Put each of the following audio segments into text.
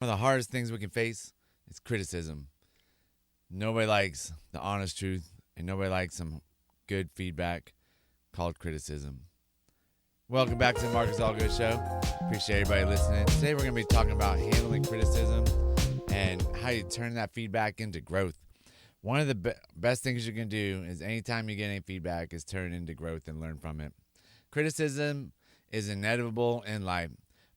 One of the hardest things we can face is criticism. Nobody likes the honest truth, and nobody likes some good feedback called criticism. Welcome back to the Marcus Allgood Show. Appreciate everybody listening. Today we're going to be talking about handling criticism and how you turn that feedback into growth. One of the best things you can do is anytime you get any feedback is turn it into growth and learn from it. Criticism is inevitable in life,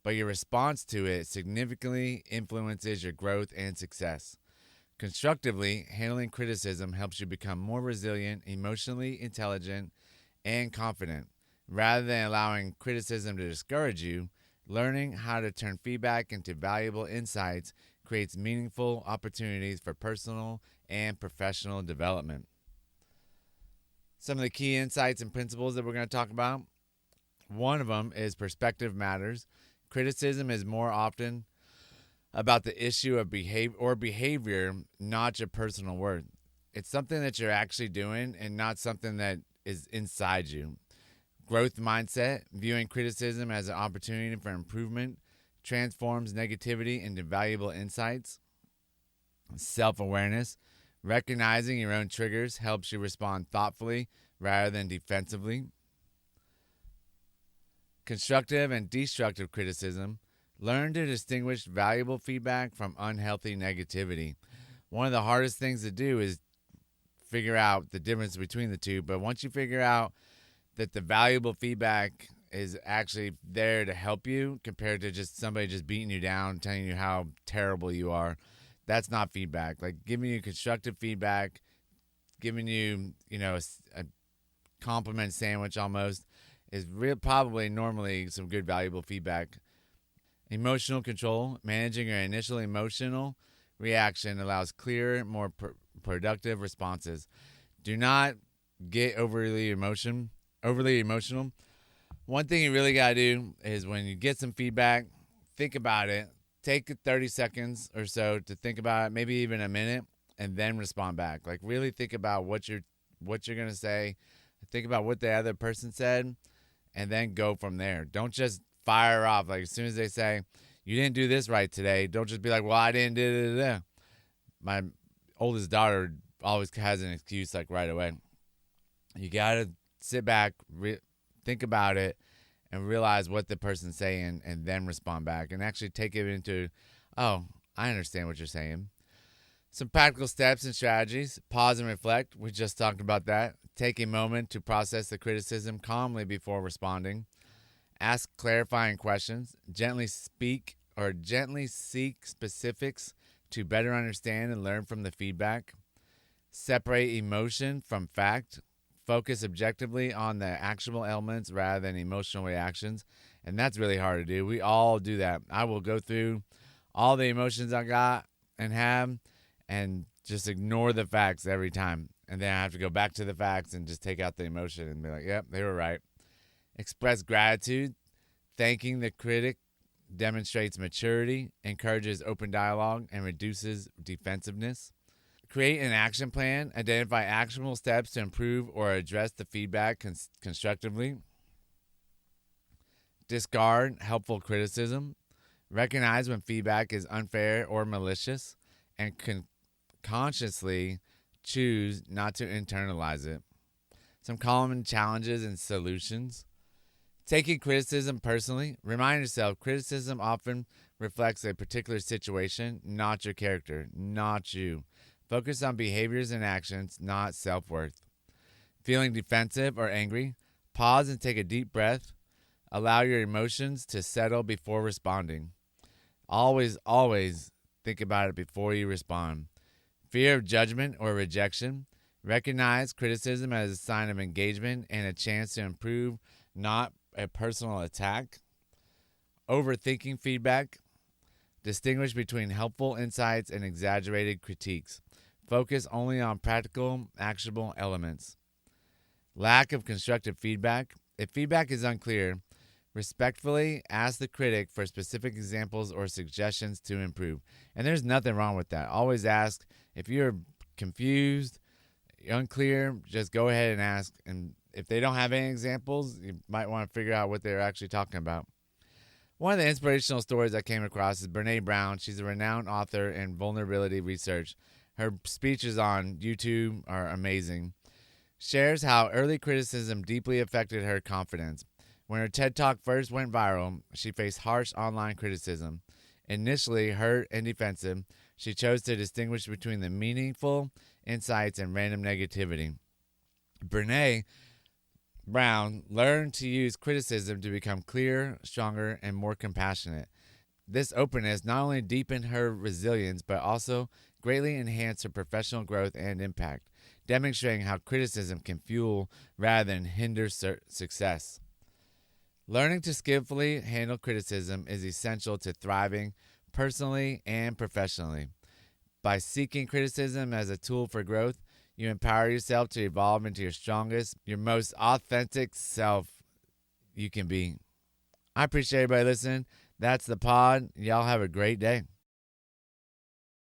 but your response to it significantly influences your growth and success. Constructively, handling criticism helps you become more resilient, emotionally intelligent, and confident. Rather than allowing criticism to discourage you, learning how to turn feedback into valuable insights creates meaningful opportunities for personal and professional development. Some of the key insights and principles that we're going to talk about. One of them is perspective matters. Criticism is more often about the issue of behavior, not your personal worth. It's something that you're actually doing and not something that is inside you. Growth mindset, viewing criticism as an opportunity for improvement, transforms negativity into valuable insights. Self-awareness, recognizing your own triggers helps you respond thoughtfully rather than defensively. Constructive and destructive criticism, learn to distinguish valuable feedback from unhealthy negativity. One of the hardest things to do is figure out the difference between the two, but once you figure out that the valuable feedback is actually there to help you compared to just somebody just beating you down, telling you how terrible you are. That's not feedback. Like giving you constructive feedback, giving you, a compliment sandwich almost is probably normally some good valuable feedback. Emotional control, managing your initial emotional reaction allows clearer, more productive responses. Do not get overly emotional. One thing you really got to do is when you get some feedback, think about it. Take 30 seconds or so to think about it, maybe even a minute, and then respond back. Like really think about what you're going to say. Think about what the other person said, and then go from there. Don't just fire off. Like as soon as they say, you didn't do this right today, don't just be like, well, I didn't do it. My oldest daughter always has an excuse like right away. You got to sit back, think about it, and realize what the person's saying, and then respond back and actually take it into, oh, I understand what you're saying. Some practical steps and strategies. Pause and reflect. We just talked about that. Take a moment to process the criticism calmly before responding. Ask clarifying questions. Gently seek specifics to better understand and learn from the feedback. Separate emotion from fact. Focus objectively on the actionable elements rather than emotional reactions. And that's really hard to do. We all do that. I will go through all the emotions I got and have and just ignore the facts every time. And then I have to go back to the facts and just take out the emotion and be like, yep, they were right. Express gratitude. Thanking the critic demonstrates maturity, encourages open dialogue, and reduces defensiveness. Create an action plan. Identify actionable steps to improve or address the feedback constructively. Discard helpful criticism. Recognize when feedback is unfair or malicious, and consciously choose not to internalize it. Some common challenges and solutions. Taking criticism personally. Remind yourself criticism often reflects a particular situation, not your character, not you. Focus on behaviors and actions, not self-worth. Feeling defensive or angry. Pause and take a deep breath. Allow your emotions to settle before responding. Always think about it before you respond. Fear of judgment or rejection. Recognize criticism as a sign of engagement and a chance to improve, not a personal attack. Overthinking feedback. Distinguish between helpful insights and exaggerated critiques. Focus only on practical, actionable elements. Lack of constructive feedback. If feedback is unclear, respectfully ask the critic for specific examples or suggestions to improve. And there's nothing wrong with that. Always ask. If you're confused, unclear, just go ahead and ask. And if they don't have any examples, you might want to figure out what they're actually talking about. One of the inspirational stories I came across is Brené Brown. She's a renowned author in vulnerability research. Her speeches on YouTube are amazing. Shares how early criticism deeply affected her confidence. When her TED Talk first went viral, she faced harsh online criticism. Initially hurt and defensive, she chose to distinguish between the meaningful insights and random negativity. Brené Brown learned to use criticism to become clearer, stronger, and more compassionate. This openness not only deepened her resilience, but also greatly enhanced her professional growth and impact, demonstrating how criticism can fuel rather than hinder success. Learning to skillfully handle criticism is essential to thriving personally and professionally. By seeking criticism as a tool for growth, you empower yourself to evolve into your strongest, your most authentic self you can be. I appreciate everybody listening. That's the pod. Y'all have a great day.